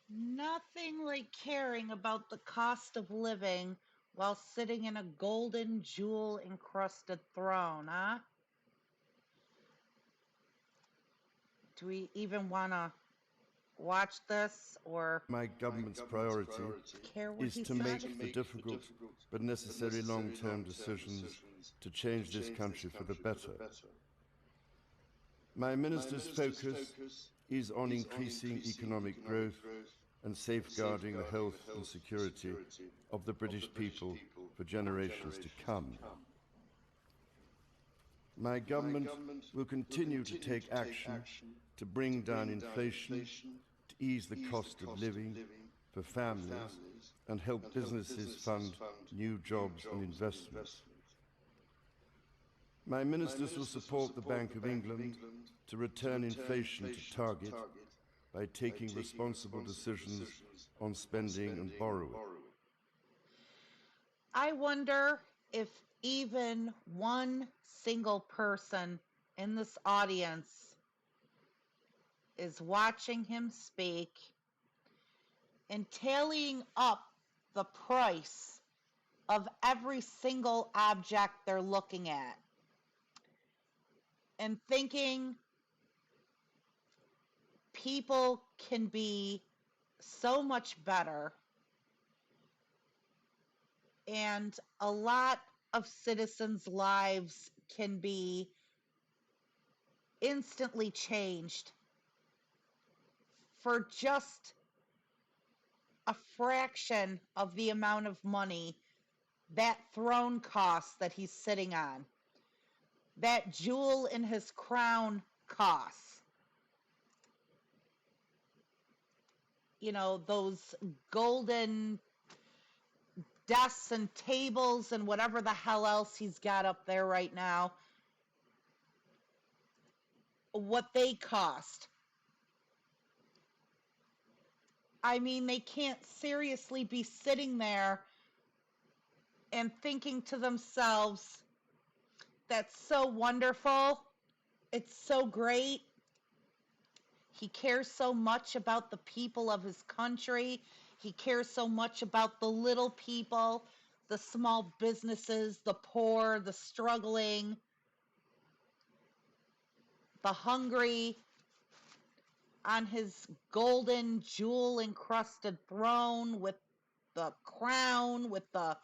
Nothing like caring about the cost of living while sitting in a golden jewel encrusted throne, huh? Do we even want to watch this or My government's priority care what is he to said? make the difficult but necessary long term decisions to change this country for the better. My minister's focus is on increasing economic growth and safeguarding the health and security of the British people for generations to come. My government will continue to take action to bring down inflation, to ease the cost of living for families, and help businesses fund new jobs and investments. My ministers will support the Bank of England to return inflation to target by taking responsible decisions on spending and borrowing. I wonder if even one single person in this audience is watching him speak and tallying up the price of every single object they're looking at and thinking people can be so much better and a lot of citizens' lives can be instantly changed for just a fraction of the amount of money that throne costs that he's sitting on, that jewel in his crown costs. You know, those golden desks and tables and whatever the hell else he's got up there right now, what they cost. I mean, they can't seriously be sitting there and thinking to themselves, that's so wonderful. It's so great. He cares so much about the people of his country. He cares so much about the little people, the small businesses, the poor, the struggling, the hungry, on his golden jewel encrusted throne with the crown, with the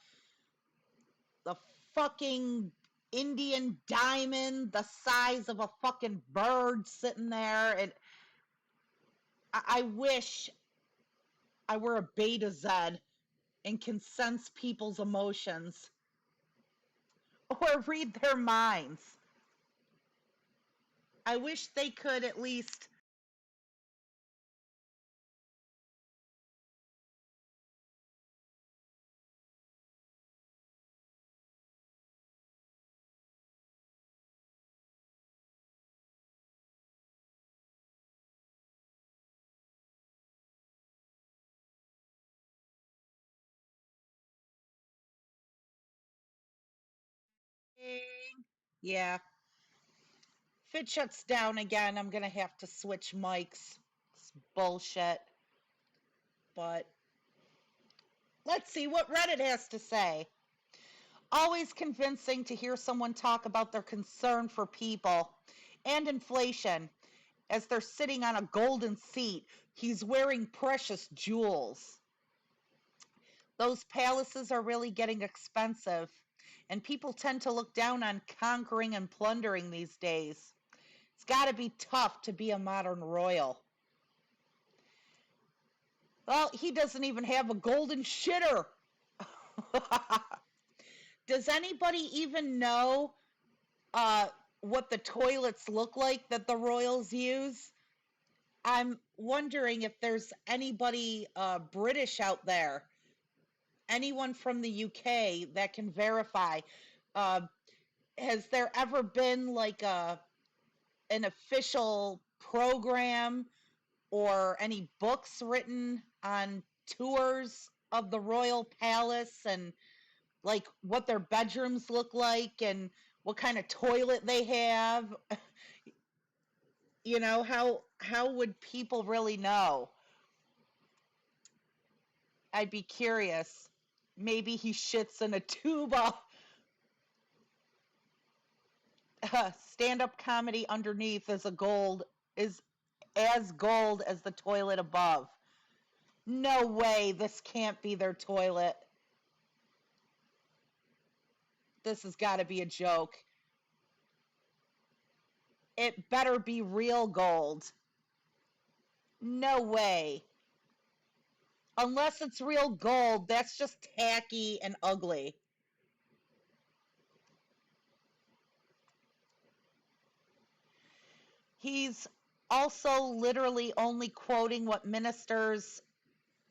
fucking Indian diamond the size of a fucking bird sitting there. And I wish I were a beta Z and can sense people's emotions or read their minds. I wish they could at least. Yeah. If it shuts down again, I'm going to have to switch mics. It's bullshit. But let's see what Reddit has to say. Always convincing to hear someone talk about their concern for people and inflation as they're sitting on a golden seat. He's wearing precious jewels. Those palaces are really getting expensive, and people tend to look down on conquering and plundering these days. It's got to be tough to be a modern royal. Well, he doesn't even have a golden shitter. Does anybody even know what the toilets look like that the royals use? I'm wondering if there's anybody British out there, anyone from the UK that can verify. Uh, has there ever been like an official program or any books written on tours of the royal palace and like what their bedrooms look like and what kind of toilet they have? You know, how would people really know? I'd be curious. Maybe he shits in a tuba. Stand-up comedy underneath is as gold as the toilet above. No way, this can't be their toilet. This has got to be a joke. It better be real gold. No way. Unless it's real gold, that's just tacky and ugly. He's also literally only quoting what ministers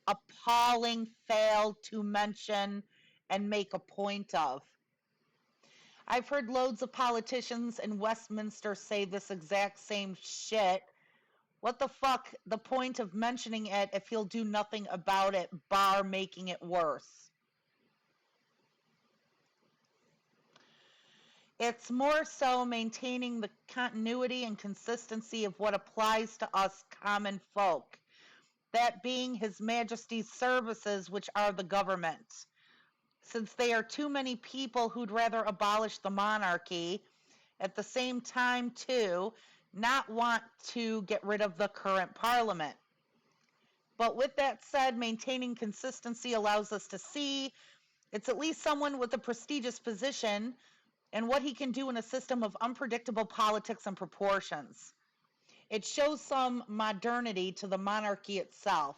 appalling fail to mention and make a point of. I've heard loads of politicians in Westminster say this exact same shit. What the fuck the point of mentioning it if he'll do nothing about it, bar making it worse? It's more so maintaining the continuity and consistency of what applies to us common folk, that being His Majesty's services, which are the government. Since they are too many people who'd rather abolish the monarchy, at the same time, too, not want to get rid of the current parliament. But with that said, maintaining consistency allows us to see it's at least someone with a prestigious position and what he can do in a system of unpredictable politics and proportions. It shows some modernity to the monarchy itself.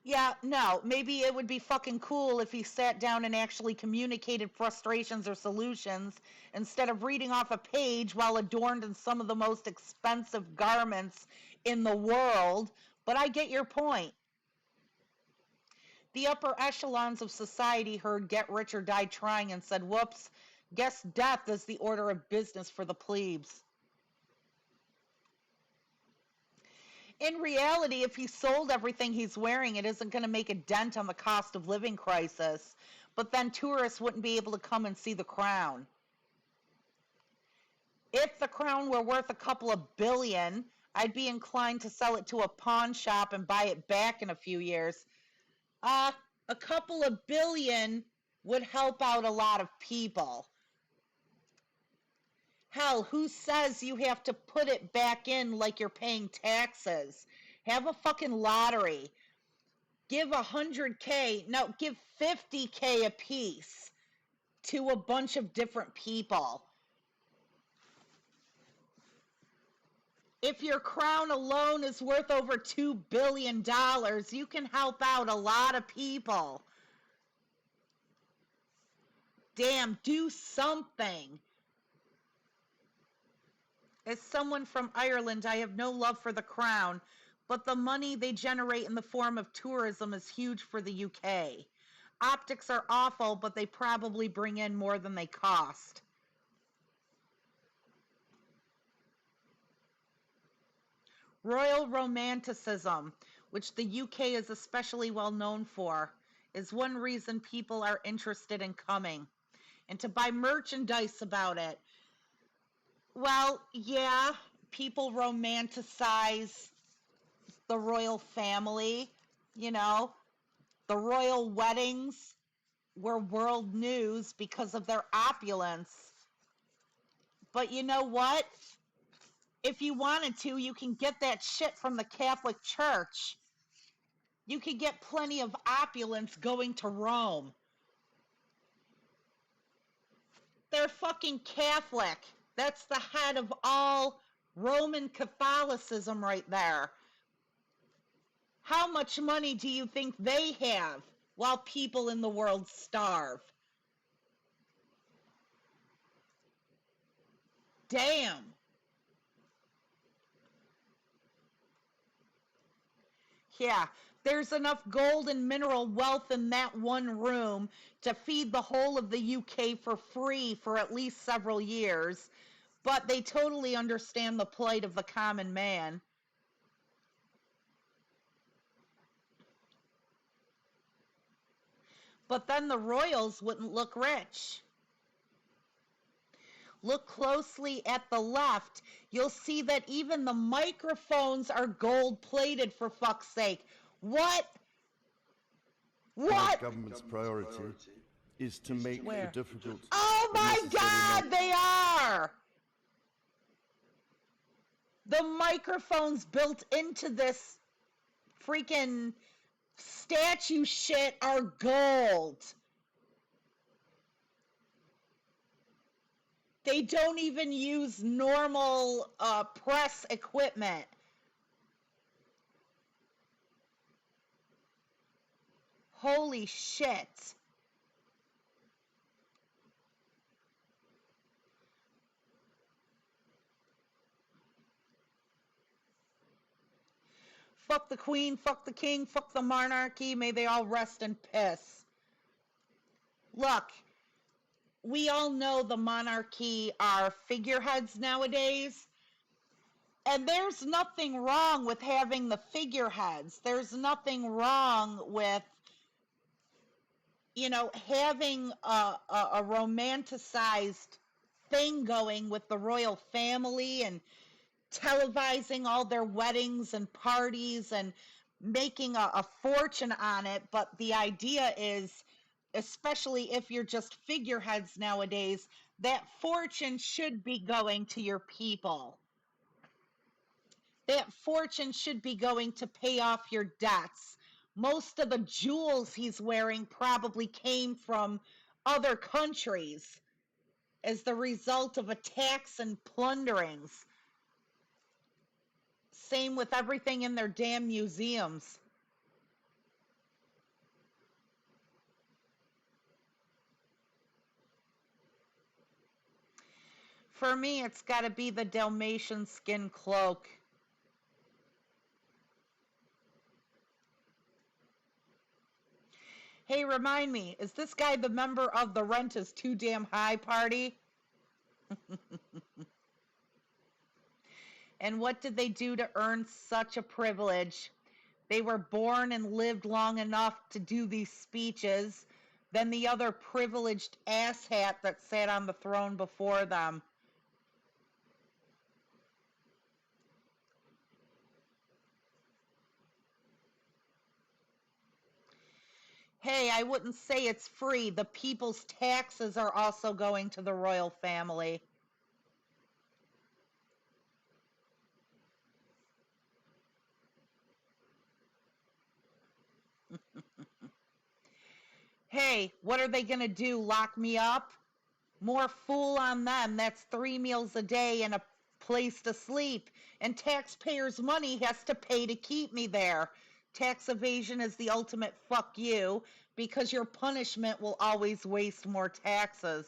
Yeah, no, maybe it would be fucking cool if he sat down and actually communicated frustrations or solutions instead of reading off a page while adorned in some of the most expensive garments in the world, but I get your point. The upper echelons of society heard get rich or die trying and said, whoops, guess death is the order of business for the plebes. In reality, if he sold everything he's wearing, it isn't going to make a dent on the cost of living crisis. But then tourists wouldn't be able to come and see the crown. If the crown were worth a couple of billion, I'd be inclined to sell it to a pawn shop and buy it back in a few years. A couple of billion would help out a lot of people. Hell, who says you have to put it back in like you're paying taxes? Have a fucking lottery. Give 100K, no, give 50K a piece to a bunch of different people. If your crown alone is worth over $2 billion, you can help out a lot of people. Damn, do something. As someone from Ireland, I have no love for the crown, but the money they generate in the form of tourism is huge for the UK. Optics are awful, but they probably bring in more than they cost. Royal romanticism, which the UK is especially well known for, is one reason people are interested in coming. And to buy merchandise about it. Well, yeah, people romanticize the royal family, you know, the royal weddings were world news because of their opulence. But you know what? If you wanted to, you can get that shit from the Catholic Church. You can get plenty of opulence going to Rome. They're fucking Catholic. That's the head of all Roman Catholicism right there. How much money do you think they have while people in the world starve? Damn. Yeah, there's enough gold and mineral wealth in that one room to feed the whole of the UK for free for at least several years, but they totally understand the plight of the common man. But then the royals wouldn't look rich. Look closely at the left. You'll see that even the microphones are gold plated, for fuck's sake. What? The government's priority is to make Where? the difficult. Oh my God, they are! The microphones built into this freaking statue shit are gold. They don't even use normal press equipment. Holy shit. Fuck the queen, fuck the king, fuck the monarchy. May they all rest in piss. Look, we all know the monarchy are figureheads nowadays. And there's nothing wrong with having the figureheads. There's nothing wrong with, you know, having a romanticized thing going with the royal family and televising all their weddings and parties and making a fortune on it. But the idea is, especially if you're just figureheads nowadays, that fortune should be going to your people. That fortune should be going to pay off your debts. Most of the jewels he's wearing probably came from other countries as the result of attacks and plunderings. Same with everything in their damn museums. For me, it's got to be the Dalmatian skin cloak. Hey, remind me, is this guy the member of the Rent is Too Damn High party? And what did they do to earn such a privilege? They were born and lived long enough to do these speeches. Then the other privileged asshat that sat on the throne before them. Hey, I wouldn't say it's free. The people's taxes are also going to the royal family. Hey, what are they going to do? Lock me up? More fool on them. That's 3 meals a day and a place to sleep. And taxpayers' money has to pay to keep me there. Tax evasion is the ultimate fuck you because your punishment will always waste more taxes.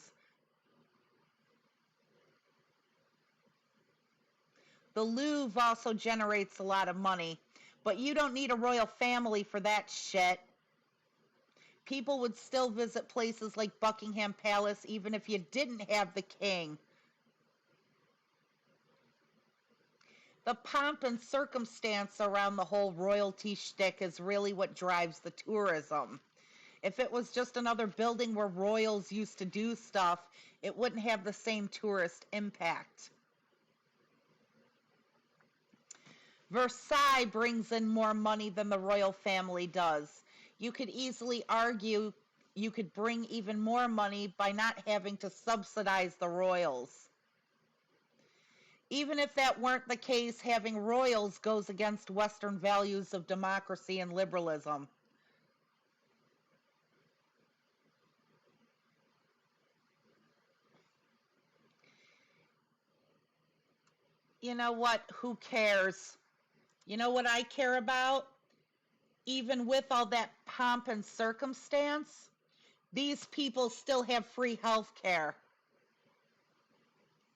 The Louvre also generates a lot of money, but you don't need a royal family for that shit. People would still visit places like Buckingham Palace even if you didn't have the king. The pomp and circumstance around the whole royalty shtick is really what drives the tourism. If it was just another building where royals used to do stuff, it wouldn't have the same tourist impact. Versailles brings in more money than the royal family does. You could easily argue you could bring even more money by not having to subsidize the royals. Even if that weren't the case, having royals goes against Western values of democracy and liberalism. You know what? Who cares? You know what I care about? Even with all that pomp and circumstance, these people still have free health care.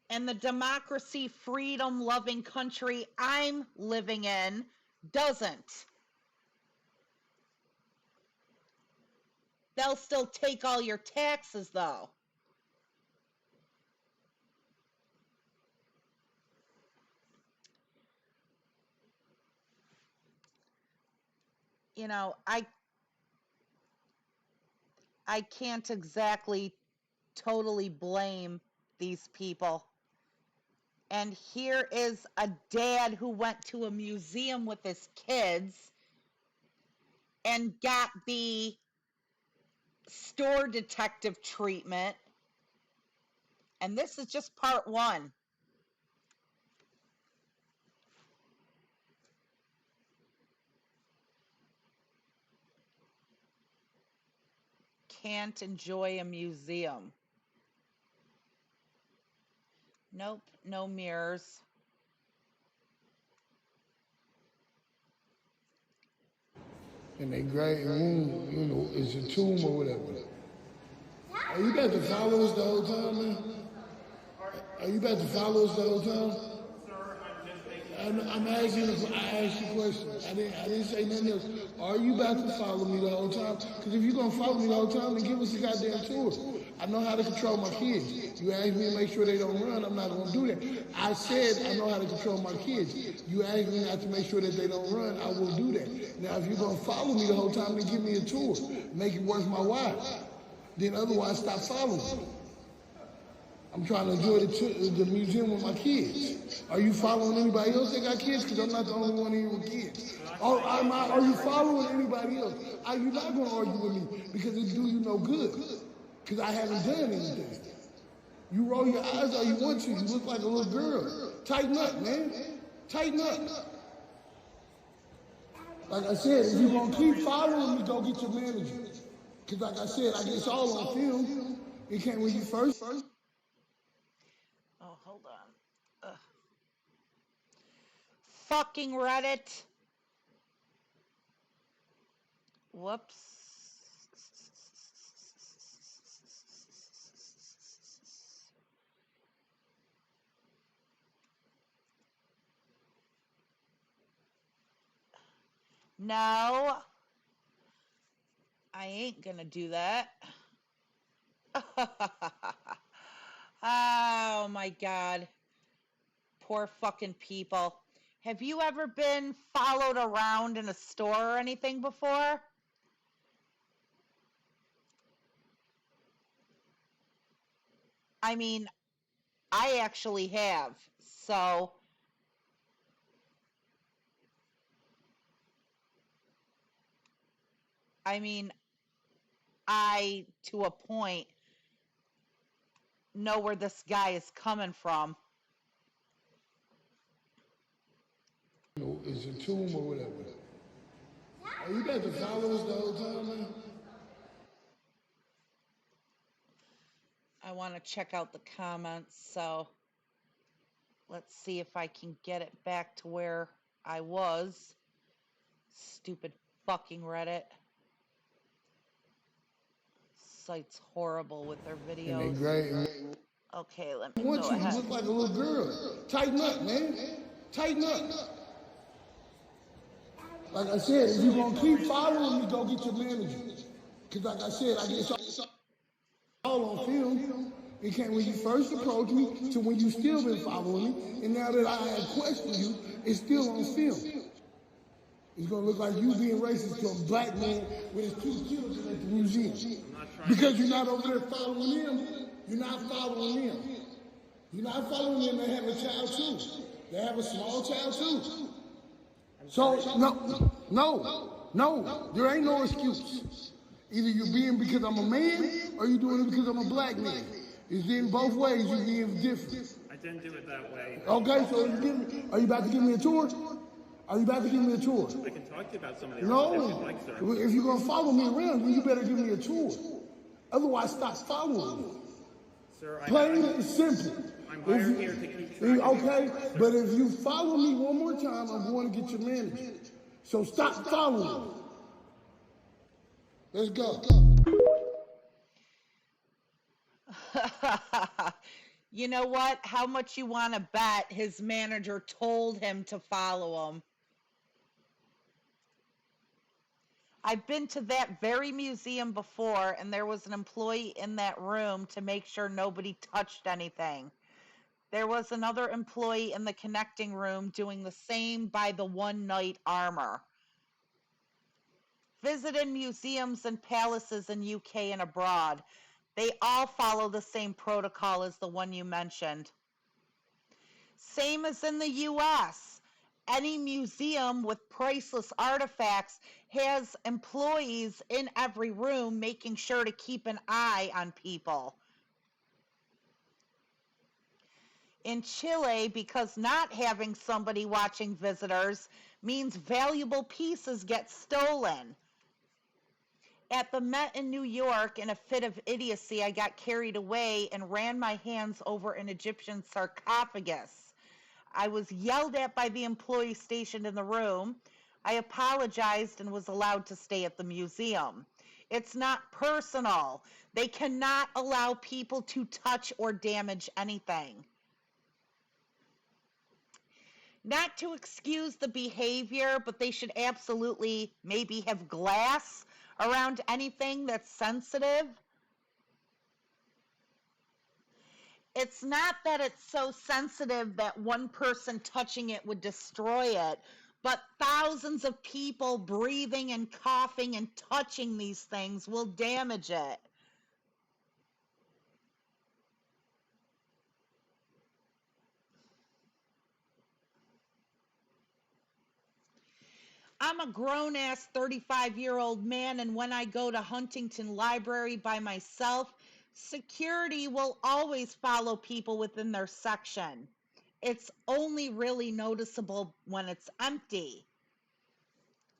And the democracy, freedom loving country I'm living in doesn't. They'll still take all your taxes, though. You know, I can't exactly totally blame these people. And here is a dad who went to a museum with his kids and got the store detective treatment. And this is just part one. Can't enjoy a museum. Nope, no mirrors. In a great room, you know, it's a tomb or whatever. Are you about to follow us the whole time, man? Are you about to follow us the whole time? I'm asking. I asked you questions. I didn't say nothing else. Are you about to follow me the whole time? Because if you're gonna follow me the whole time, then give us a goddamn tour. I know how to control my kids. You asked me to make sure they don't run. I'm not gonna do that. I said I know how to control my kids. You asked me not to make sure that they don't run. I will do that. Now, if you're gonna follow me the whole time, then give me a tour. Make it worth my while. Then otherwise, stop following me. I'm trying to enjoy the museum with my kids. Are you following anybody else that got kids? Because I'm not the only one here with kids. Are you following anybody else? Are you not going to argue with me? Because it do you no good. Because I haven't done anything. You roll your eyes all you want to. You look like a little girl. Tighten up, man. Tighten up. Like I said, if you're going to keep following me, go get your manager. Because like I said, I guess all on film. It came when you first. Oh, hold on. Ugh. Fucking Reddit. Whoops. No. I ain't gonna do that. Oh my God. Poor fucking people. Have you ever been followed around in a store or anything before? I mean, I actually have. So, I mean, to a point, know where this guy is coming from. You know, it's a tomb or whatever. Are you about to follow us the whole time, man? I want to check out the comments, so let's see if I can get it back to where I was. Stupid fucking Reddit. Site's horrible with their And they videos. great. Okay, let me I want go you. ahead. You look like a little girl. Tighten up, man. Tighten up. Like I said, if you're going to keep following me, go get your manager. Because like I said, I guess all on film. It came when you first approached me to when you still been following me. And now that I had questioned you, it's still on film. It's going to look like you being racist to a black man with his 2 children at the museum. Because you're not over there following them. You're not following them. You're not following them. They have a child too. They have a small child too. So, no, there ain't no excuse. Either you're being because I'm a man or you're doing it because I'm a black man. It's in both ways, you're being different. I didn't do it that way. Okay, so are you about to give me a tour? Are you about to give me a tour? I can talk to you about some of the No. articles if you'd like, sir. If you're going to follow me around, then you better give me a tour. Otherwise, stop following me. Sir, Plain and simple. I'm hired here to keep track of Okay, but if you follow me one more time, I'm going to get your manager. So stop following me. Let's go. You know what? How much you want to bet his manager told him to follow him? I've been to that very museum before, and there was an employee in that room to make sure nobody touched anything. There was another employee in the connecting room doing the same by the one-night armor. Visited museums and palaces in UK and abroad. They all follow the same protocol as the one you mentioned. Same as in the US. Any museum with priceless artifacts has employees in every room making sure to keep an eye on people. In Chile, because not having somebody watching visitors means valuable pieces get stolen. At the Met in New York, in a fit of idiocy, I got carried away and ran my hands over an Egyptian sarcophagus. I was yelled at by the employee stationed in the room. I apologized and was allowed to stay at the museum. It's not personal. They cannot allow people to touch or damage anything. Not to excuse the behavior, but they should absolutely maybe have glass around anything that's sensitive. It's not that it's so sensitive that one person touching it would destroy it, but thousands of people breathing and coughing and touching these things will damage it. I'm a grown-ass 35-year-old man, and when I go to Huntington Library by myself, security will always follow people within their section. It's only really noticeable when it's empty.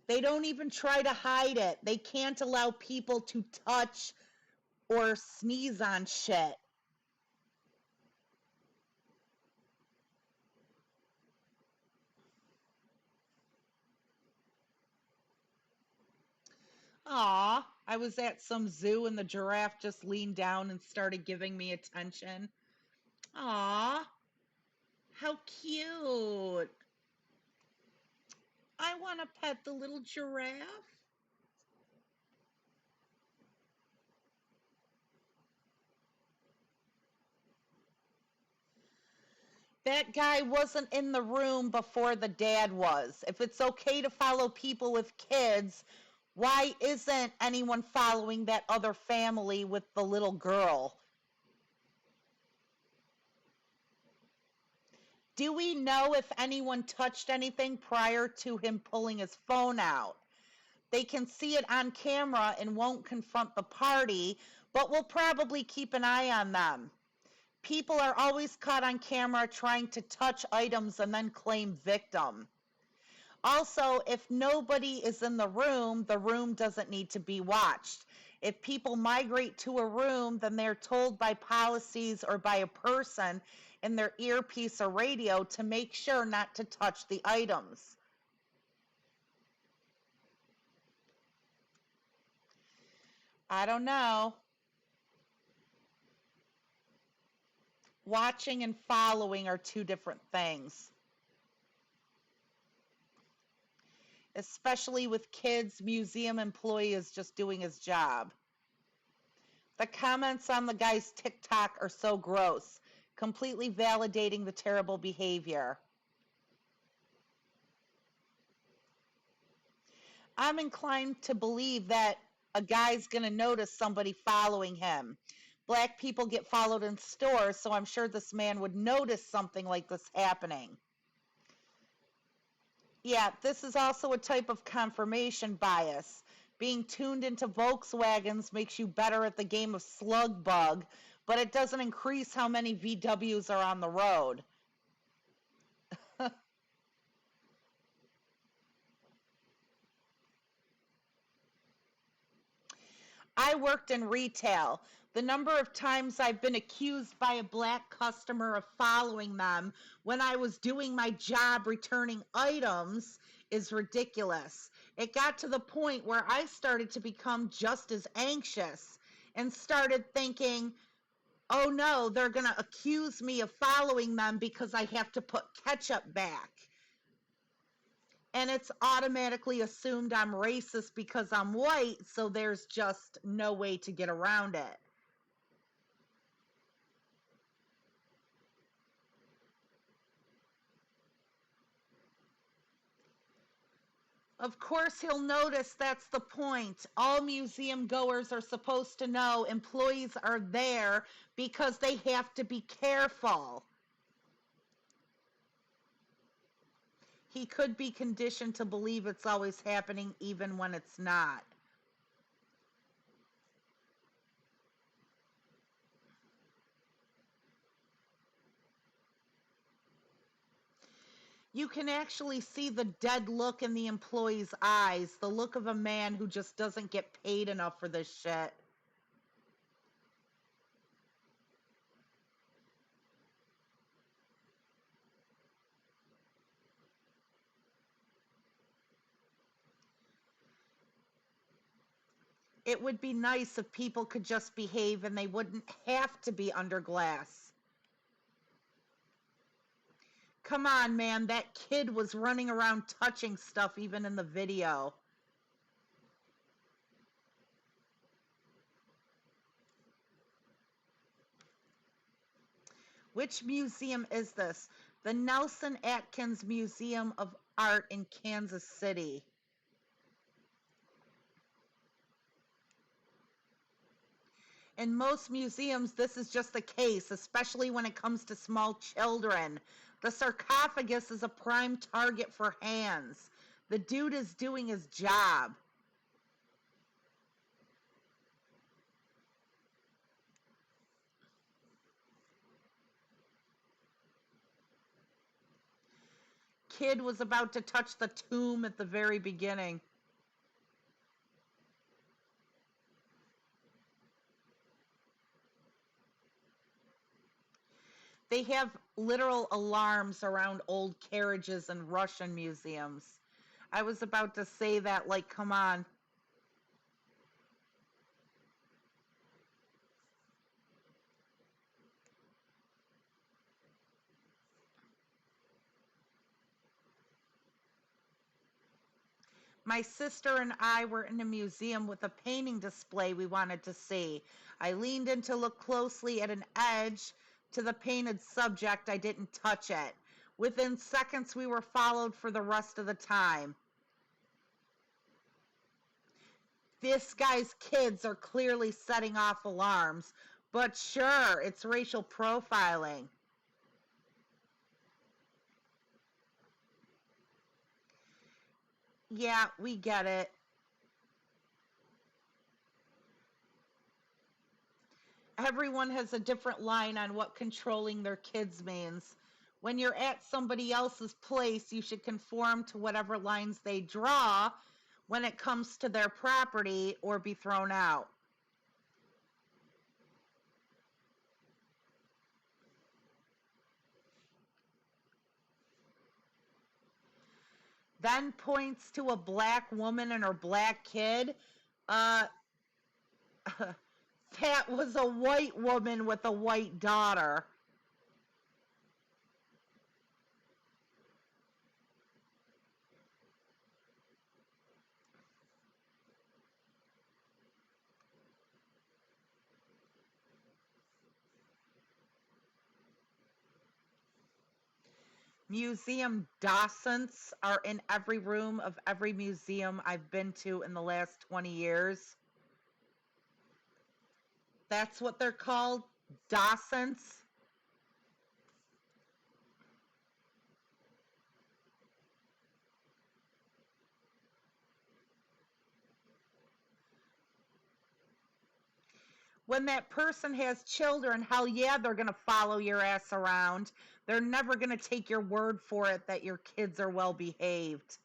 They don't even try to hide it. They can't allow people to touch or sneeze on shit. Aw, I was at some zoo and the giraffe just leaned down and started giving me attention. Aw, how cute. I want to pet the little giraffe. That guy wasn't in the room before the dad was. If it's okay to follow people with kids, why isn't anyone following that other family with the little girl? Do we know if anyone touched anything prior to him pulling his phone out? They can see it on camera and won't confront the party, but will probably keep an eye on them. People are always caught on camera trying to touch items and then claim victim. Also, if nobody is in the room doesn't need to be watched. If people migrate to a room, then they're told by policies or by a person in their earpiece or radio to make sure not to touch the items. I don't know. Watching and following are two different things. Especially with kids, museum employee is just doing his job. The comments on the guy's TikTok are so gross, completely validating the terrible behavior. I'm inclined to believe that a guy's going to notice somebody following him. Black people get followed in stores, so I'm sure this man would notice something like this happening. Yeah, this is also a type of confirmation bias. Being tuned into Volkswagens makes you better at the game of slug bug, but it doesn't increase how many VWs are on the road. I worked in retail. The number of times I've been accused by a black customer of following them when I was doing my job returning items is ridiculous. It got to the point where I started to become just as anxious and started thinking, oh no, they're going to accuse me of following them because I have to put ketchup back. And it's automatically assumed I'm racist because I'm white, so there's just no way to get around it. Of course, he'll notice that's the point. All museum goers are supposed to know employees are there because they have to be careful. He could be conditioned to believe it's always happening even when it's not. You can actually see the dead look in the employee's eyes, the look of a man who just doesn't get paid enough for this shit. It would be nice if people could just behave and they wouldn't have to be under glass. Come on, man, that kid was running around touching stuff even in the video. Which museum is this? The Nelson Atkins Museum of Art in Kansas City. In most museums, this is just the case, especially when it comes to small children. The sarcophagus is a prime target for hands. The dude is doing his job. Kid was about to touch the tomb at the very beginning. They have literal alarms around old carriages in Russian museums. I was about to say that, like, come on. My sister and I were in a museum with a painting display we wanted to see. I leaned in to look closely at an edge to the painted subject. I didn't touch it. Within seconds, we were followed for the rest of the time. This guy's kids are clearly setting off alarms, but sure, it's racial profiling. Yeah, we get it. Everyone has a different line on what controlling their kids means. When you're at somebody else's place, you should conform to whatever lines they draw when it comes to their property or be thrown out. Then points to a black woman and her black kid. Uh, that was a white woman with a white daughter. Museum docents are in every room of every museum I've been to in the last 20 years. That's what they're called, docents. When that person has children, hell yeah, they're going to follow your ass around. They're never going to take your word for it that your kids are well behaved.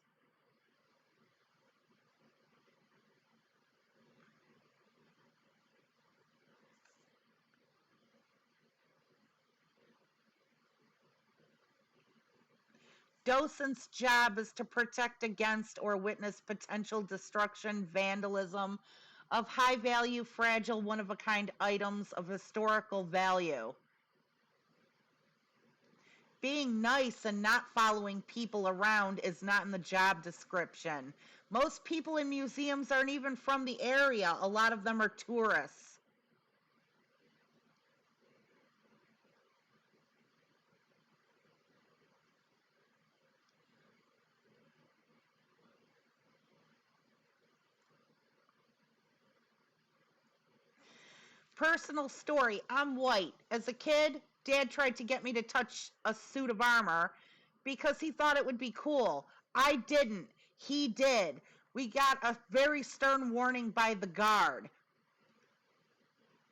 Docent's job is to protect against or witness potential destruction, vandalism of high value, fragile, one of a kind items of historical value. Being nice and not following people around is not in the job description. Most people in museums aren't even from the area. A lot of them are tourists. Personal story, I'm white. As a kid, Dad tried to get me to touch a suit of armor because he thought it would be cool. I didn't. He did. We got a very stern warning by the guard.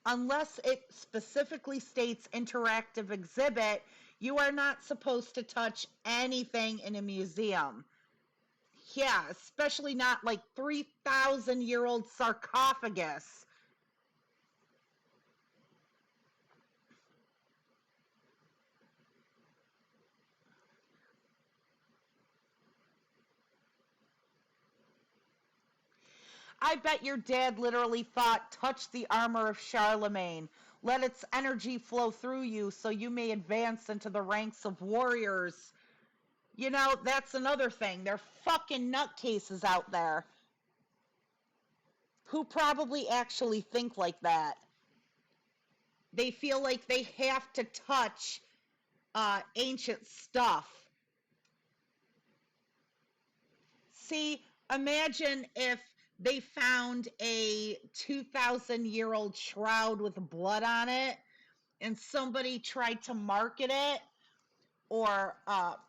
Unless it specifically states interactive exhibit, you are not supposed to touch anything in a museum. Yeah, especially not like 3,000-year-old sarcophagus. I bet your dad literally thought, touch the armor of Charlemagne. Let its energy flow through you so you may advance into the ranks of warriors. You know, that's another thing. They're fucking nutcases out there who probably actually think like that. They feel like they have to touch ancient stuff. See, imagine if they found a 2,000-year-old shroud with blood on it and somebody tried to market it or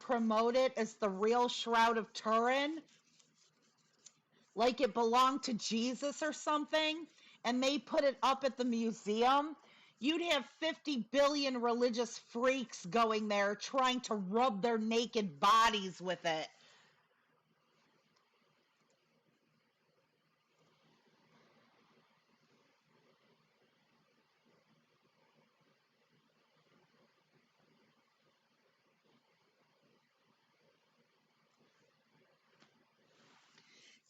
promote it as the real Shroud of Turin, like it belonged to Jesus or something, and they put it up at the museum. You'd have 50 billion religious freaks going there trying to rub their naked bodies with it.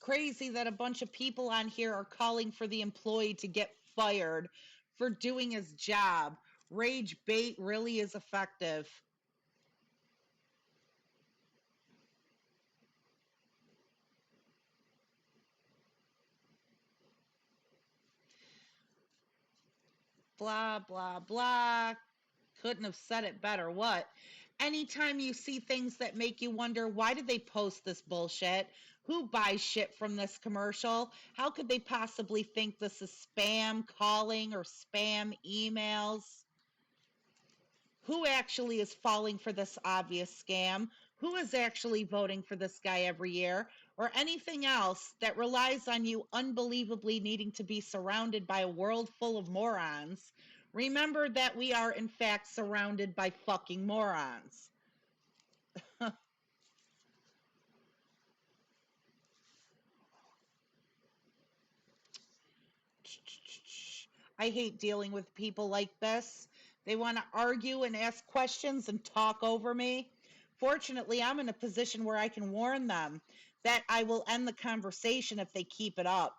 Crazy that a bunch of people on here are calling for the employee to get fired for doing his job. Rage bait really is effective. Blah, blah, blah. Couldn't have said it better. What? Anytime you see things that make you wonder, why did they post this bullshit? Who buys shit from this commercial? How could they possibly think this is spam calling or spam emails? Who actually is falling for this obvious scam? Who is actually voting for this guy every year? Or anything else that relies on you unbelievably needing to be surrounded by a world full of morons? Remember that we are, in fact, surrounded by fucking morons. I hate dealing with people like this. They want to argue and ask questions and talk over me. Fortunately, I'm in a position where I can warn them that I will end the conversation if they keep it up.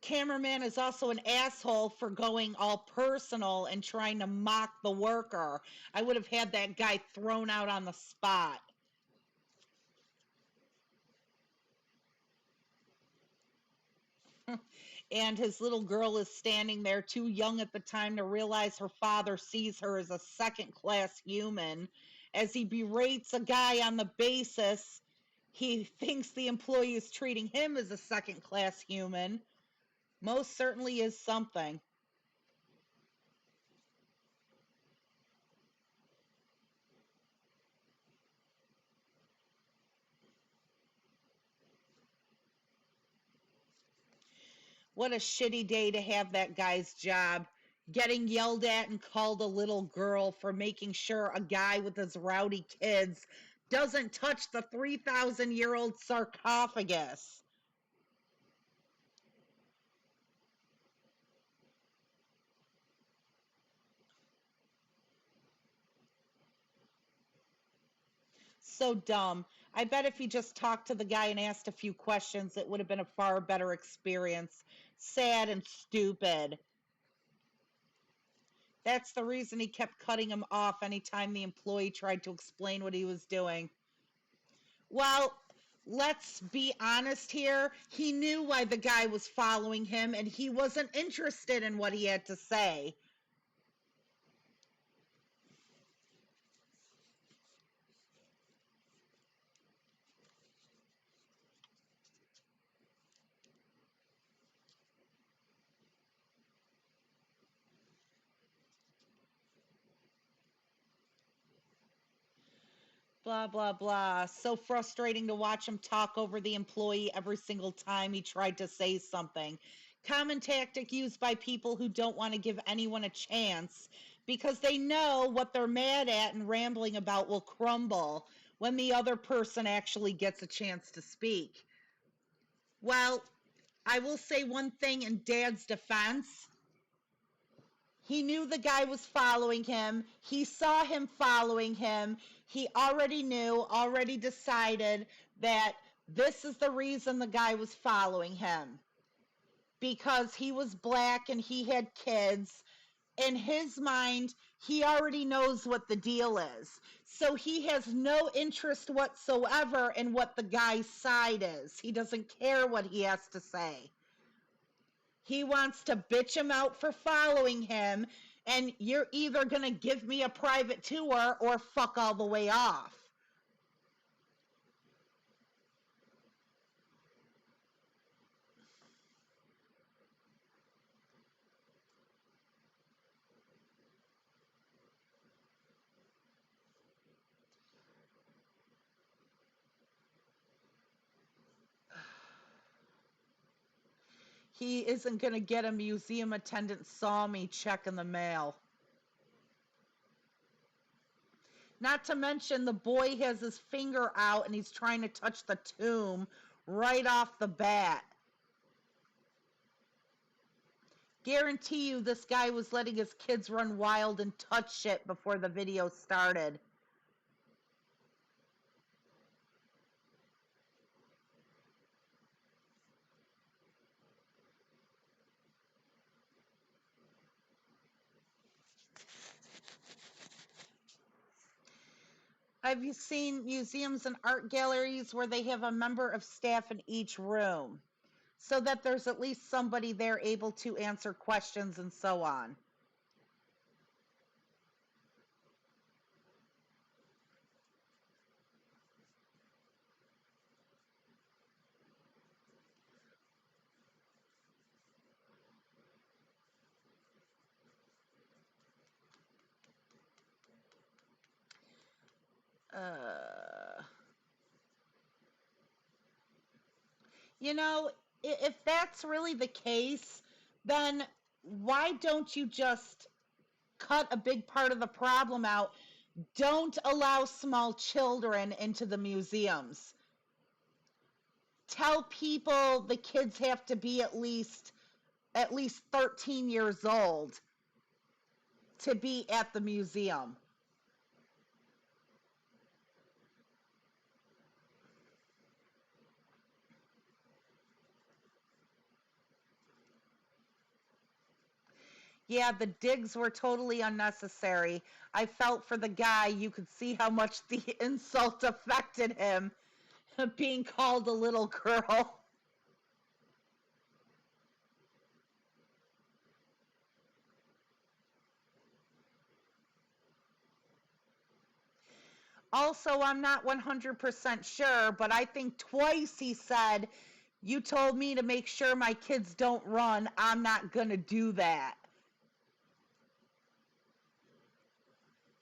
Cameraman is also an asshole for going all personal and trying to mock the worker. I would have had that guy thrown out on the spot. And his little girl is standing there too young at the time to realize her father sees her as a second-class human. As he berates a guy on the basis he thinks the employee is treating him as a second-class human. Most certainly is something. What a shitty day to have that guy's job. Getting yelled at and called a little girl for making sure a guy with his rowdy kids doesn't touch the 3,000-year-old sarcophagus. So dumb. I bet if he just talked to the guy and asked a few questions, it would have been a far better experience. Sad and stupid. That's the reason he kept cutting him off anytime the employee tried to explain what he was doing. Well, let's be honest here. He knew why the guy was following him, and he wasn't interested in what he had to say. Blah, blah, blah. So frustrating to watch him talk over the employee every single time he tried to say something. Common tactic used by people who don't want to give anyone a chance because they know what they're mad at and rambling about will crumble when the other person actually gets a chance to speak. Well, I will say one thing in Dad's defense. He knew the guy was following him. He saw him following him. He already knew, already decided that this is the reason the guy was following him. Because he was black and he had kids. In his mind, he already knows what the deal is. So he has no interest whatsoever in what the guy's side is. He doesn't care what he has to say. He wants to bitch him out for following him, and you're either going to give me a private tour or fuck all the way off. He isn't going to get a museum attendant saw me check in the mail. Not to mention the boy has his finger out and he's trying to touch the tomb right off the bat. Guarantee you this guy was letting his kids run wild and touch shit before the video started. I've seen museums and art galleries where they have a member of staff in each room so that there's at least somebody there able to answer questions and so on. You know, if that's really the case, then why don't you just cut a big part of the problem out? Don't allow small children into the museums. Tell people the kids have to be at least 13 years old to be at the museum. Yeah, the digs were totally unnecessary. I felt for the guy. You could see how much the insult affected him, being called a little girl. Also, I'm not 100% sure, but I think twice he said, "You told me to make sure my kids don't run. I'm not going to do that."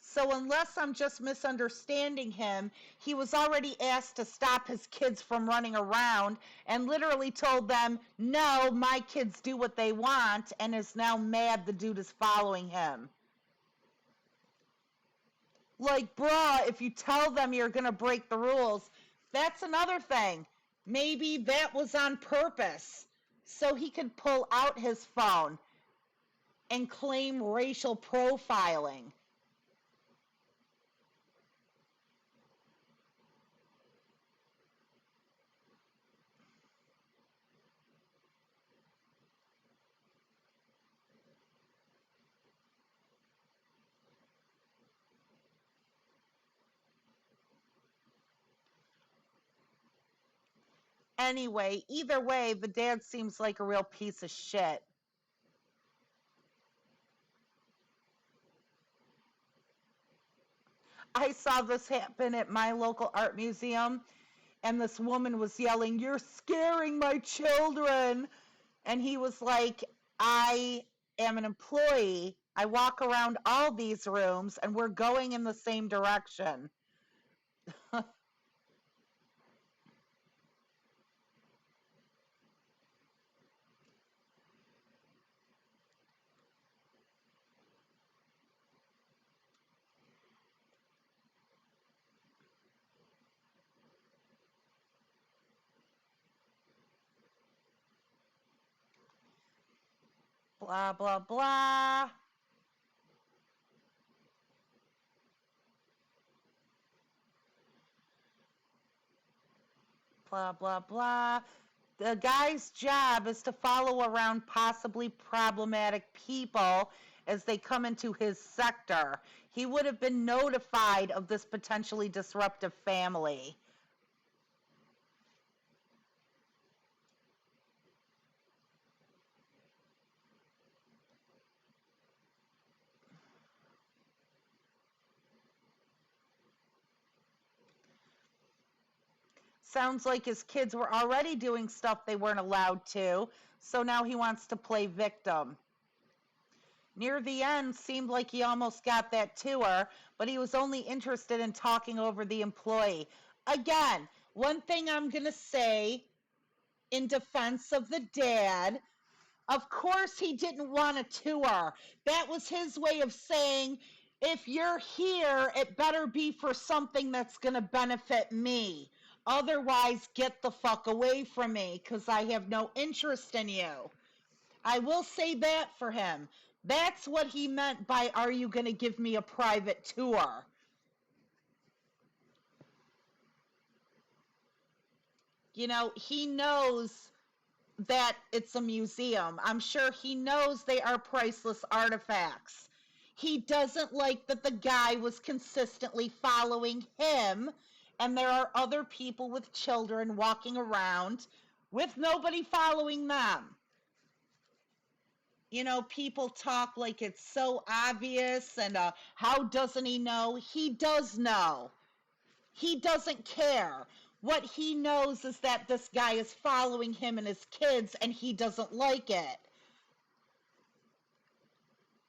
So unless I'm just misunderstanding him, he was already asked to stop his kids from running around and literally told them, "No, my kids do what they want," and is now mad the dude is following him. Like, bruh, if you tell them you're going to break the rules, that's another thing. Maybe that was on purpose so he could pull out his phone and claim racial profiling. Anyway, either way, the dad seems like a real piece of shit. I saw this happen at my local art museum, and this woman was yelling, "You're scaring my children." And he was like, "I am an employee. I walk around all these rooms, and we're going in the same direction." Blah, blah, blah. Blah, blah, blah. The guy's job is to follow around possibly problematic people as they come into his sector. He would have been notified of this potentially disruptive family. Sounds like his kids were already doing stuff they weren't allowed to, so now he wants to play victim. Near the end, seemed like he almost got that tour, but he was only interested in talking over the employee. Again, one thing I'm going to say in defense of the dad, of course he didn't want a tour. That was his way of saying, if you're here, it better be for something that's going to benefit me. Otherwise, get the fuck away from me, because I have no interest in you. I will say that for him. That's what he meant by, are you going to give me a private tour? You know, he knows that it's a museum. I'm sure he knows they are priceless artifacts. He doesn't like that the guy was consistently following him, and there are other people with children walking around with nobody following them. You know, people talk like it's so obvious, and how doesn't he know? He does know. He doesn't care. What he knows is that this guy is following him and his kids, and he doesn't like it.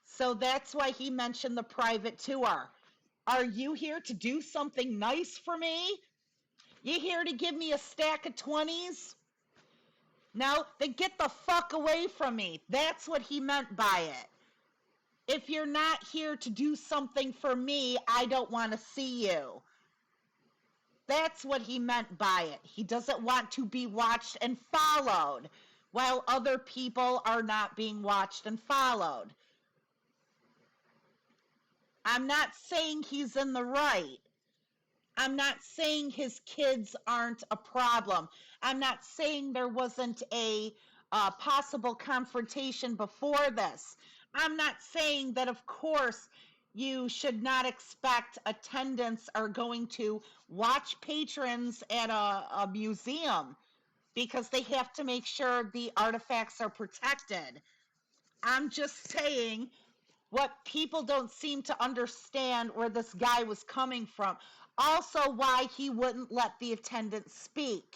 So that's why he mentioned the private tour. Are you here to do something nice for me? You here to give me a stack of 20s? No, then get the fuck away from me. That's what he meant by it. If you're not here to do something for me, I don't want to see you. That's what he meant by it. He doesn't want to be watched and followed, while other people are not being watched and followed. I'm not saying he's in the right. I'm not saying his kids aren't a problem. I'm not saying there wasn't a possible confrontation before this. I'm not saying that, of course, you should not expect attendants are going to watch patrons at a museum because they have to make sure the artifacts are protected. I'm just saying what people don't seem to understand where this guy was coming from. Also, why he wouldn't let the attendant speak.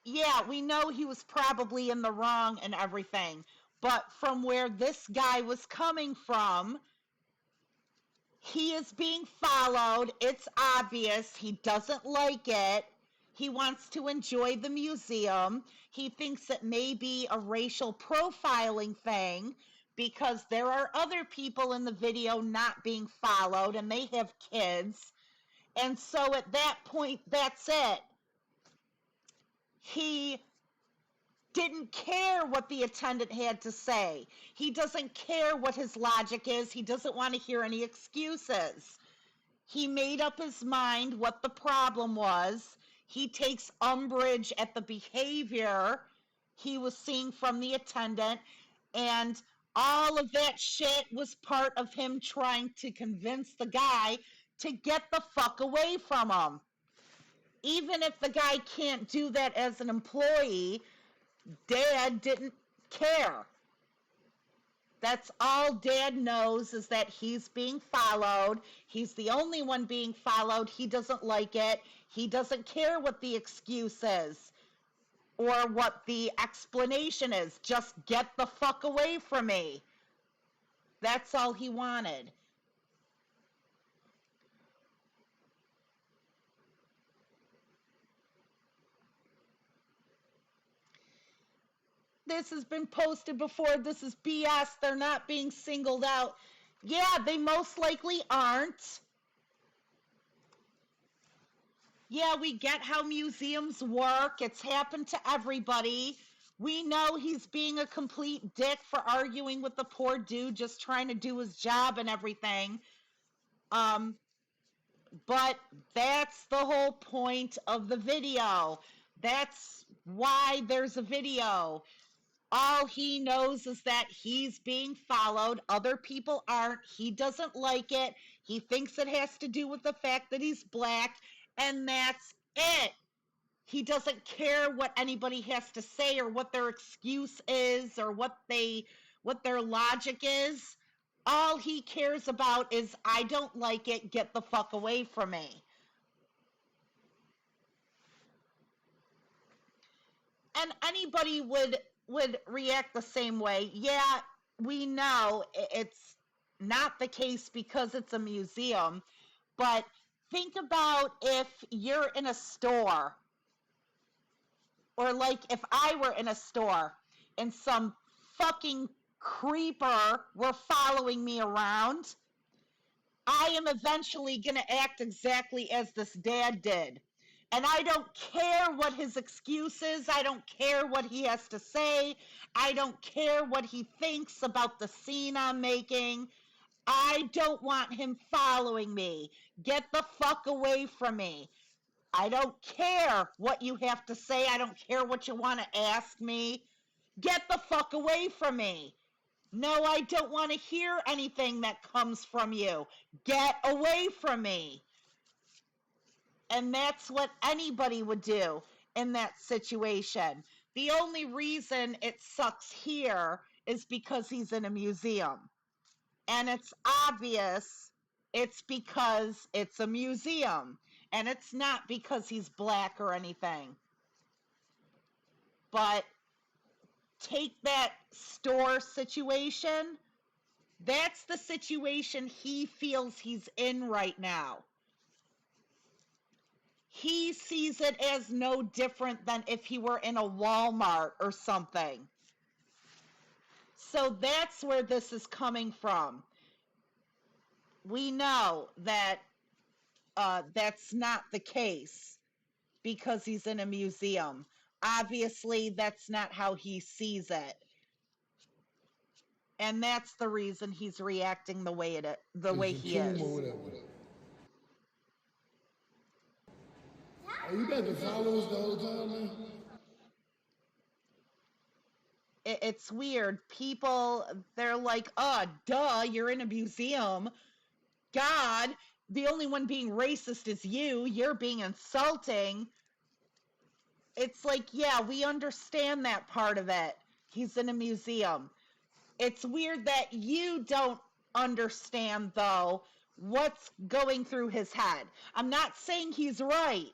Yeah, we know he was probably in the wrong and everything, but from where this guy was coming from, he is being followed. It's obvious. He doesn't like it. He wants to enjoy the museum. He thinks it may be a racial profiling thing because there are other people in the video not being followed and they have kids. And so at that point, that's it. He didn't care what the attendant had to say. He doesn't care what his logic is. He doesn't want to hear any excuses. He made up his mind what the problem was. He takes umbrage at the behavior he was seeing from the attendant, and all of that shit was part of him trying to convince the guy to get the fuck away from him. Even if the guy can't do that as an employee, Dad didn't care. That's all Dad knows, is that he's being followed. He's the only one being followed. He doesn't like it. He doesn't care what the excuse is or what the explanation is. Just get the fuck away from me. That's all he wanted. This has been posted before. This is BS. They're not being singled out. Yeah, they most likely aren't. Yeah, we get how museums work. It's happened to everybody. We know he's being a complete dick for arguing with the poor dude, just trying to do his job and everything. But that's the whole point of the video. That's why there's a video. All he knows is that he's being followed. Other people aren't. He doesn't like it. He thinks it has to do with the fact that he's black, and that's it. He doesn't care what anybody has to say or what their excuse is or what their logic is. All he cares about is, I don't like it, get the fuck away from me. And anybody would react the same way. Yeah, we know it's not the case because it's a museum, but think about if you're in a store, or like if I were in a store and some fucking creeper were following me around. I am eventually going to act exactly as this dad did. And I don't care what his excuse is. I don't care what he has to say. I don't care what he thinks about the scene I'm making. I don't want him following me. Get the fuck away from me. I don't care what you have to say. I don't care what you want to ask me. Get the fuck away from me. No, I don't want to hear anything that comes from you. Get away from me. And that's what anybody would do in that situation. The only reason it sucks here is because he's in a museum. And it's obvious it's because it's a museum. And it's not because he's black or anything. But take that store situation. That's the situation he feels he's in right now. He sees it as no different than if he were in a Walmart or something. So that's where this is coming from. We know that that's not the case because he's in a museum. Obviously, that's not how he sees it. And that's the reason he's reacting the way he is. Are you about to follow us the whole time, man? It's weird. People, they're like, oh, duh, you're in a museum. God, the only one being racist is you. You're being insulting. It's like, yeah, we understand that part of it. He's in a museum. It's weird that you don't understand, though, what's going through his head. I'm not saying he's right,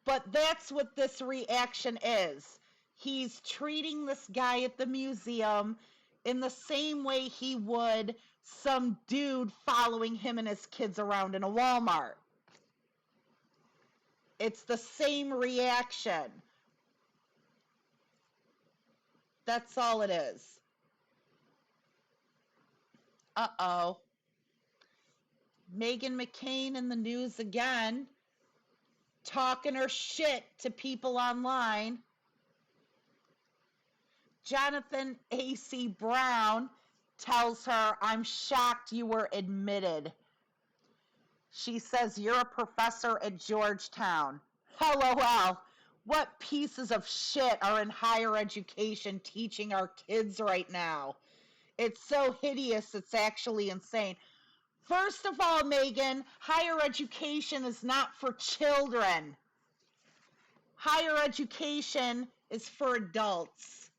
but that's what this reaction is. He's treating this guy at the museum in the same way he would some dude following him and his kids around in a Walmart. It's the same reaction. That's all it is. Uh-oh. Meghan McCain in the news again, talking her shit to people online. Jonathan A.C. Brown tells her, I'm shocked you were admitted. She says, you're a professor at Georgetown. LOL. What pieces of shit are in higher education teaching our kids right now? It's so hideous, it's actually insane. First of all, Megan, higher education is not for children. Higher education is for adults.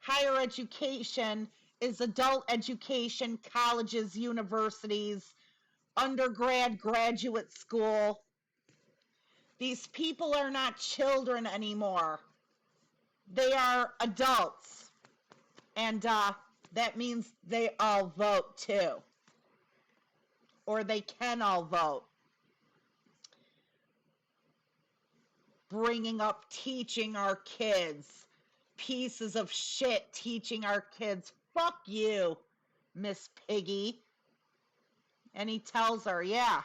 Higher education is adult education, colleges, universities, undergrad, graduate school. These people are not children anymore. They are adults. And that means they all vote too. Or they can all vote. Bringing up teaching our kids. Pieces of shit teaching our kids. Fuck you, Miss Piggy. And he tells her, yeah,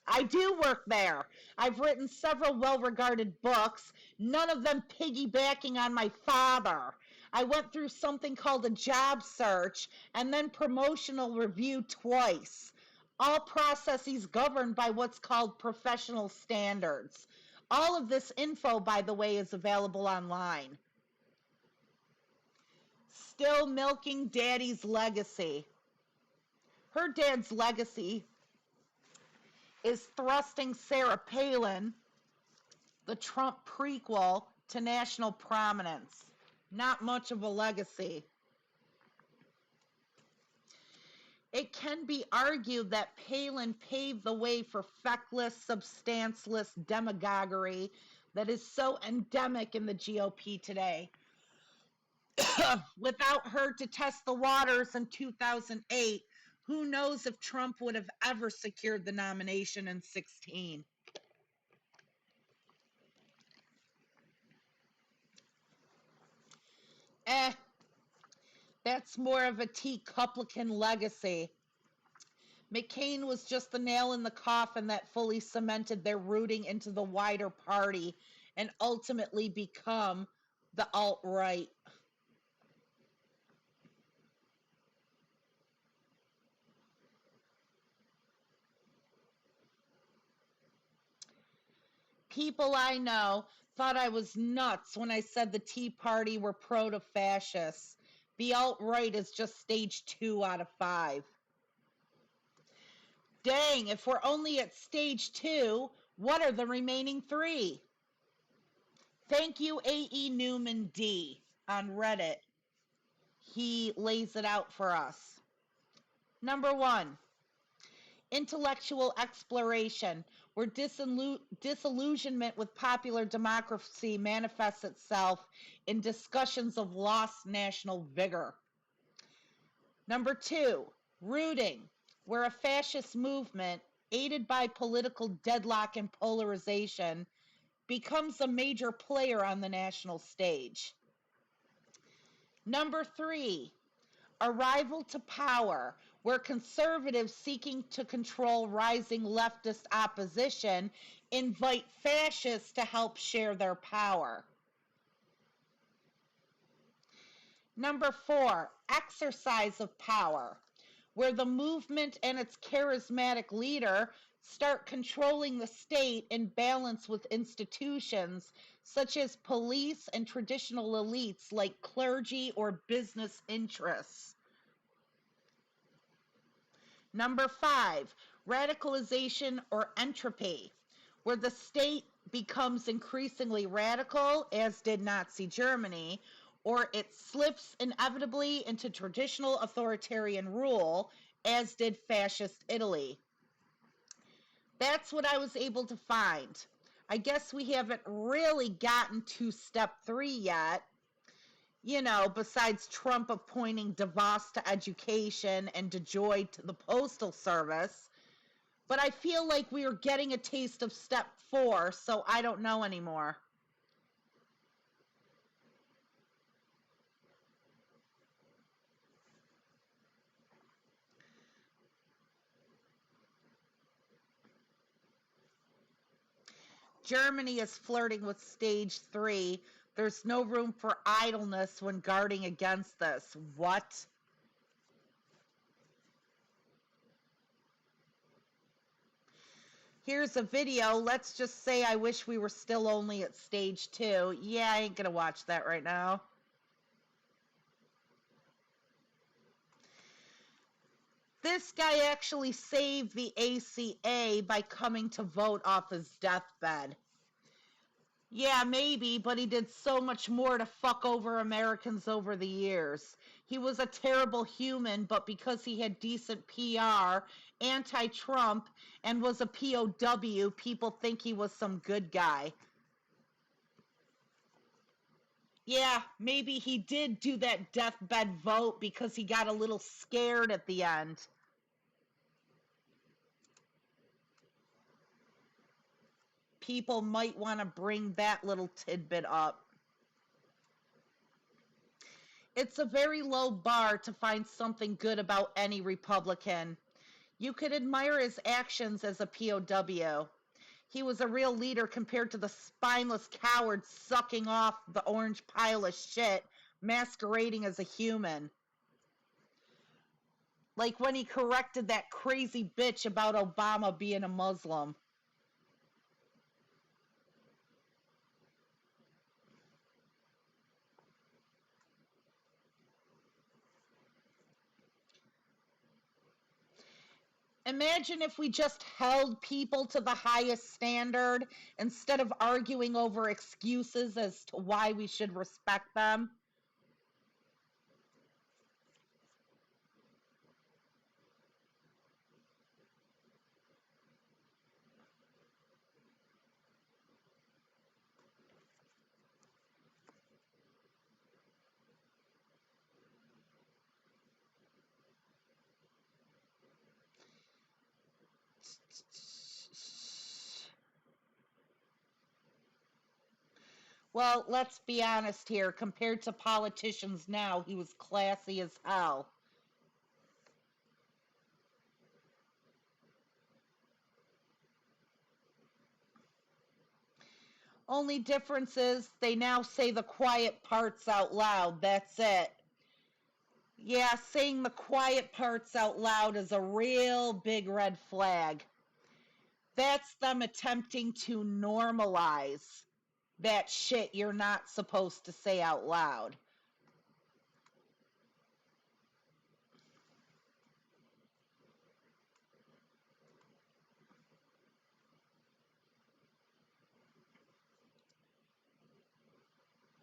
I do work there. I've written several well-regarded books, none of them piggybacking on my father. I went through something called a job search and then promotional review twice. All processes governed by what's called professional standards. All of this info, by the way, is available online. Still milking Daddy's legacy. Her dad's legacy is thrusting Sarah Palin, the Trump prequel, to national prominence. Not much of a legacy. It can be argued that Palin paved the way for feckless, substanceless demagoguery that is so endemic in the GOP today. Without her to test the waters in 2008, who knows if Trump would have ever secured the nomination in 2016. That's more of a teacuplican legacy. McCain was just the nail in the coffin that fully cemented their rooting into the wider party and ultimately become the alt-right. People I know thought I was nuts when I said the Tea Party were proto-fascists. The alt-right is just stage 2 out of 5. Dang, if we're only at stage 2, what are the remaining 3? Thank you, A.E. Newman D. on Reddit. He lays it out for us. Number 1, intellectual exploration, where disillusionment with popular democracy manifests itself in discussions of lost national vigor. Number 2, rooting, where a fascist movement, aided by political deadlock and polarization, becomes a major player on the national stage. Number 3, arrival to power, where conservatives seeking to control rising leftist opposition invite fascists to help share their power. Number 4, exercise of power, where the movement and its charismatic leader start controlling the state in balance with institutions such as police and traditional elites like clergy or business interests. Number 5, radicalization or entropy, where the state becomes increasingly radical, as did Nazi Germany, or it slips inevitably into traditional authoritarian rule, as did fascist Italy. That's what I was able to find. I guess we haven't really gotten to step 3 yet. You know, besides Trump appointing DeVos to education and DeJoy to the postal service. But I feel like we are getting a taste of step 4, so I don't know anymore. Germany is flirting with stage 3. There's no room for idleness when guarding against this. What? Here's a video. Let's just say I wish we were still only at stage 2. Yeah, I ain't gonna watch that right now. This guy actually saved the ACA by coming to vote off his deathbed. Yeah, maybe, but he did so much more to fuck over Americans over the years. He was a terrible human, but because he had decent PR, anti-Trump, and was a POW, people think he was some good guy. Yeah, maybe he did do that deathbed vote because he got a little scared at the end. People might want to bring that little tidbit up. It's a very low bar to find something good about any Republican. You could admire his actions as a POW. He was a real leader compared to the spineless coward sucking off the orange pile of shit, masquerading as a human. Like when he corrected that crazy bitch about Obama being a Muslim. Imagine if we just held people to the highest standard instead of arguing over excuses as to why we should respect them. Well, let's be honest here. Compared to politicians now, he was classy as hell. Only difference is they now say the quiet parts out loud. That's it. Yeah, saying the quiet parts out loud is a real big red flag. That's them attempting to normalize that shit you're not supposed to say out loud.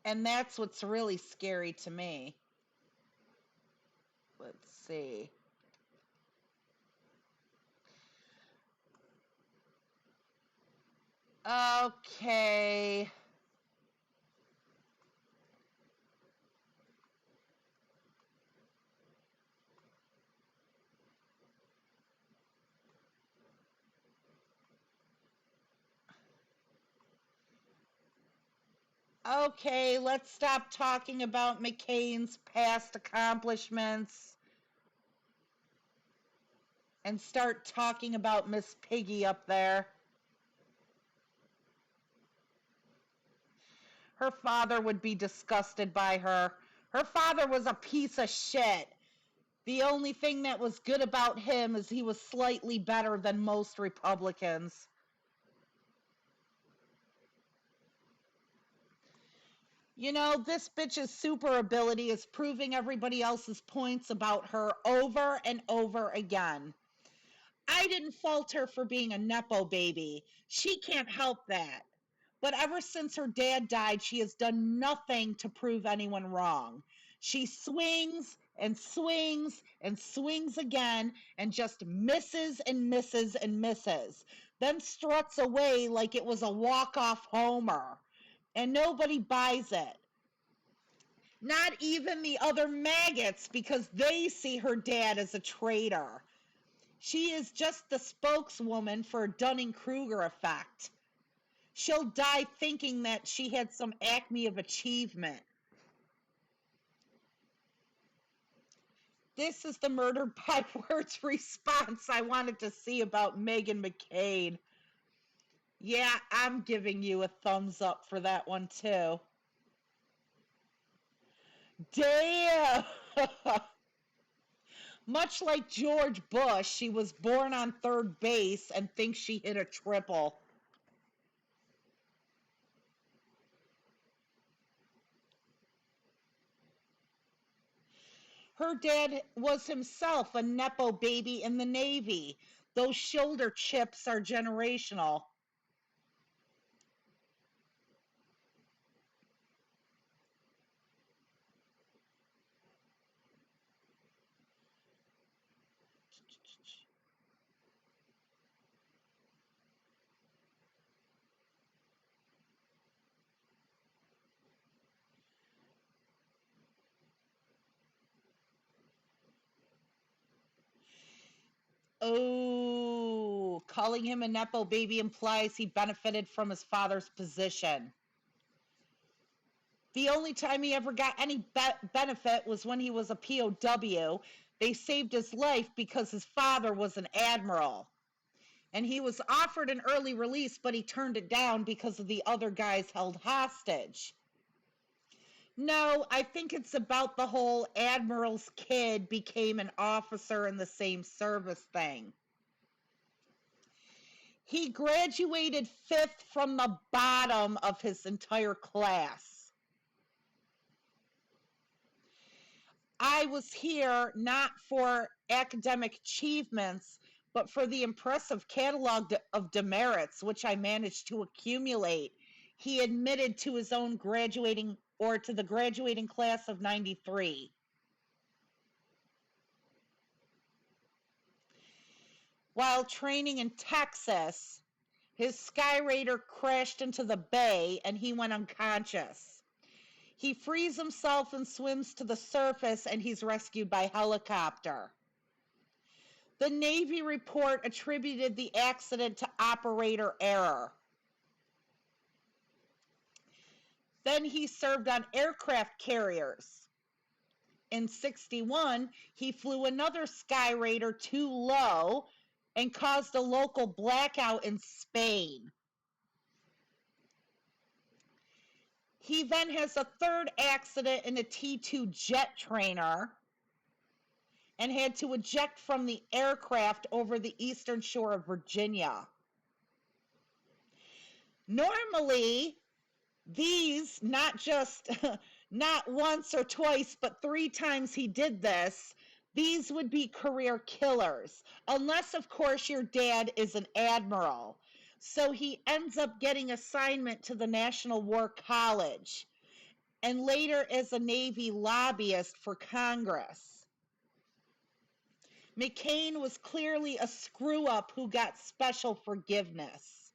And that's what's really scary to me. Let's see. Okay. Okay, let's stop talking about McCain's past accomplishments and start talking about Miss Piggy up there. Her father would be disgusted by her. Her father was a piece of shit. The only thing that was good about him is he was slightly better than most Republicans. You know, this bitch's super ability is proving everybody else's points about her over and over again. I didn't fault her for being a Nepo baby. She can't help that. But ever since her dad died, she has done nothing to prove anyone wrong. She swings and swings and swings again and just misses and misses and misses. Then struts away like it was a walk-off homer. And nobody buys it. Not even the other maggots, because they see her dad as a traitor. She is just the spokeswoman for Dunning-Kruger effect. She'll die thinking that she had some acme of achievement. This is the murdered by words response I wanted to see about Meghan McCain. Yeah, I'm giving you a thumbs up for that one too. Damn! Much like George Bush, she was born on third base and thinks she hit a triple. Her dad was himself a Nepo baby in the Navy. Those shoulder chips are generational. Oh, calling him a Nepo baby implies he benefited from his father's position. The only time he ever got any benefit was when he was a POW. They saved his life because his father was an admiral. And he was offered an early release, but he turned it down because of the other guys held hostage. No, I think it's about the whole admiral's kid became an officer in the same service thing. He graduated 5th from the bottom of his entire class. I was here not for academic achievements, but for the impressive catalog of demerits which I managed to accumulate. He admitted to his own graduating, or to the graduating class of 93. While training in Texas, his Skyraider crashed into the bay and he went unconscious. He frees himself and swims to the surface, and he's rescued by helicopter. The Navy report attributed the accident to operator error. Then he served on aircraft carriers. In '61, he flew another Skyraider too low and caused a local blackout in Spain. He then has a third accident in a T-2 jet trainer and had to eject from the aircraft over the eastern shore of Virginia. Normally, these, not just not once or twice, but 3 times he did this, these would be career killers, unless, of course, your dad is an admiral. So he ends up getting assignment to the National War College, and later as a Navy lobbyist for Congress. McCain was clearly a screw-up who got special forgiveness.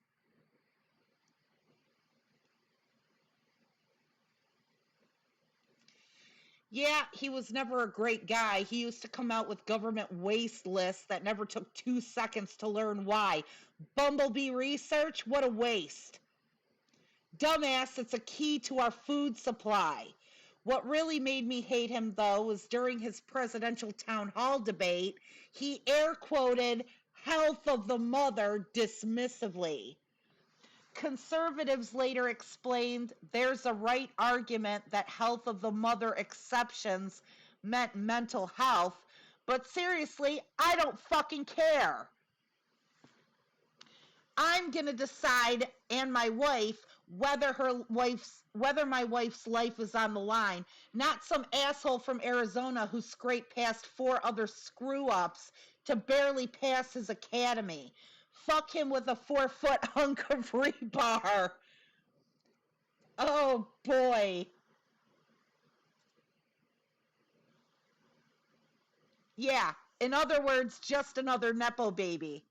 Yeah, he was never a great guy. He used to come out with government waste lists that never took 2 seconds to learn why. Bumblebee research? What a waste. Dumbass, it's a key to our food supply. What really made me hate him, though, was during his presidential town hall debate, he air quoted health of the mother dismissively. Conservatives later explained there's a right argument that health of the mother exceptions meant mental health, but seriously, I don't fucking care. I'm going to decide, and my wife, whether my wife's life is on the line, not some asshole from Arizona who scraped past 4 other screw-ups to barely pass his academy. Fuck him with a 4-foot hunk of rebar. Oh boy. Yeah, in other words, just another Nepo baby.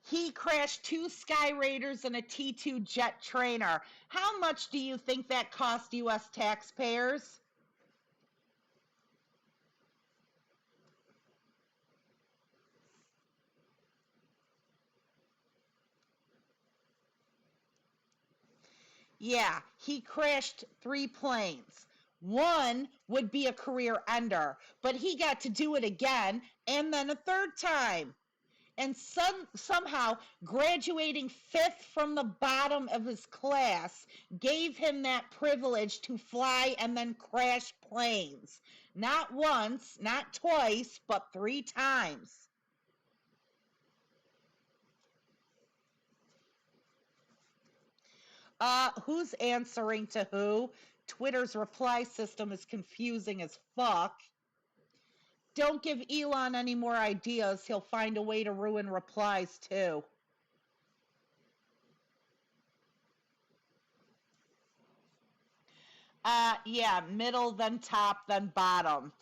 He crashed 2 Skyraiders and a T-2 jet trainer. How much do you think that cost U.S. taxpayers? Yeah, he crashed 3 planes. One would be a career ender, but he got to do it again and then a 3rd time. And somehow graduating 5th from the bottom of his class gave him that privilege to fly and then crash planes. Not once, not twice, but 3 times. Who's answering to who? Twitter's reply system is confusing as fuck. Don't give Elon any more ideas. He'll find a way to ruin replies too. Yeah, middle, then top, then bottom.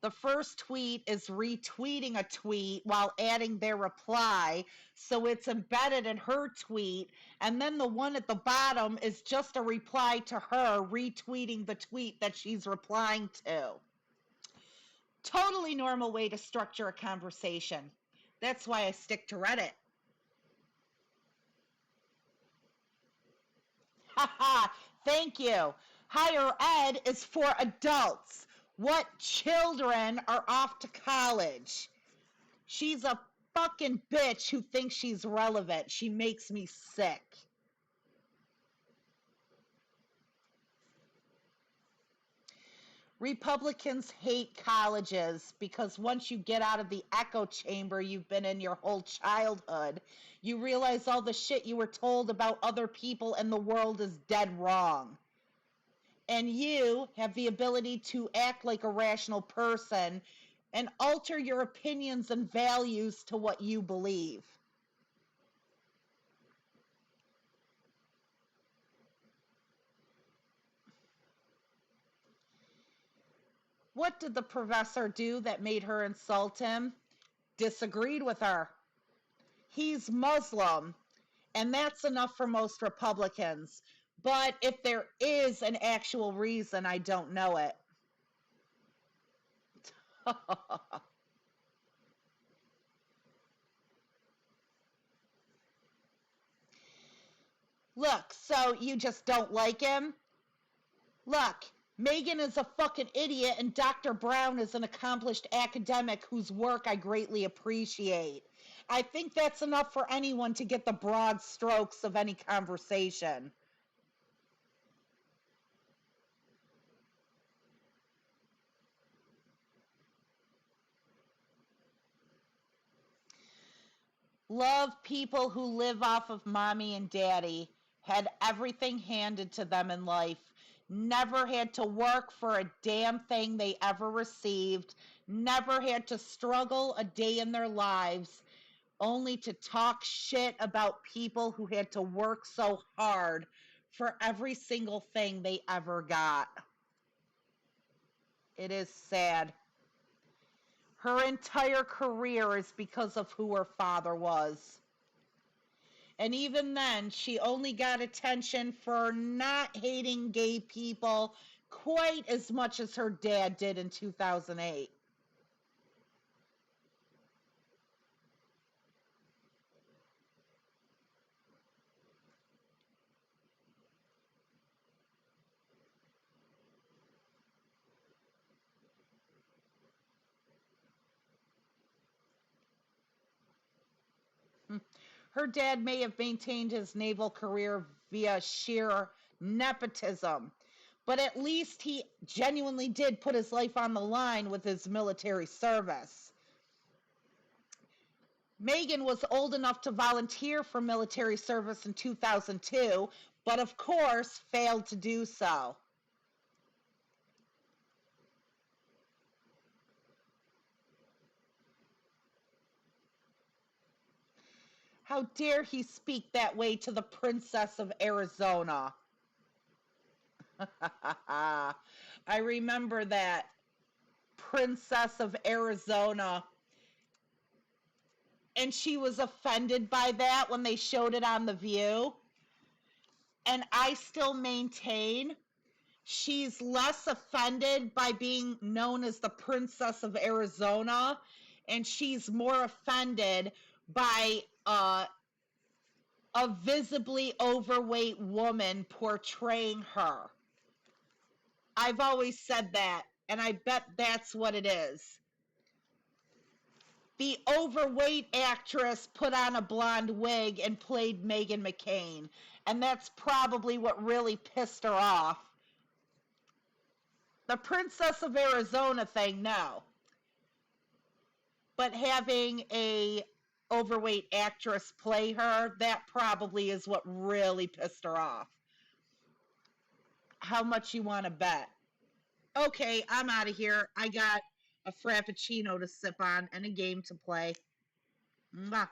The first tweet is retweeting a tweet while adding their reply, so it's embedded in her tweet, and then the one at the bottom is just a reply to her retweeting the tweet that she's replying to. Totally normal way to structure a conversation. That's why I stick to Reddit. Haha, thank you. Higher ed is for adults. What children are off to college? She's a fucking bitch who thinks she's relevant. She makes me sick. Republicans hate colleges because once you get out of the echo chamber you've been in your whole childhood, you realize all the shit you were told about other people and the world is dead wrong. And you have the ability to act like a rational person and alter your opinions and values to what you believe. What did the professor do that made her insult him? Disagreed with her. He's Muslim, and that's enough for most Republicans. But if there is an actual reason, I don't know it. Look, so you just don't like him? Look, Megan is a fucking idiot and Dr. Brown is an accomplished academic whose work I greatly appreciate. I think that's enough for anyone to get the broad strokes of any conversation. Love people who live off of mommy and daddy, had everything handed to them in life, never had to work for a damn thing they ever received, never had to struggle a day in their lives, only to talk shit about people who had to work so hard for every single thing they ever got. It is sad. Her entire career is because of who her father was. And even then, she only got attention for not hating gay people quite as much as her dad did in 2008. Her dad may have maintained his naval career via sheer nepotism, but at least he genuinely did put his life on the line with his military service. Megan was old enough to volunteer for military service in 2002, but of course failed to do so. How dare he speak that way to the Princess of Arizona? I remember that. Princess of Arizona. And she was offended by that when they showed it on The View. And I still maintain she's less offended by being known as the Princess of Arizona, and she's more offended by a visibly overweight woman portraying her. I've always said that, and I bet that's what it is. The overweight actress put on a blonde wig and played Meghan McCain, and that's probably what really pissed her off. The Princess of Arizona thing, no. But having a overweight actress play her, that probably is what really pissed her off. How much you want to bet? Okay, I'm out of here. I got a frappuccino to sip on and a game to play. Mwah.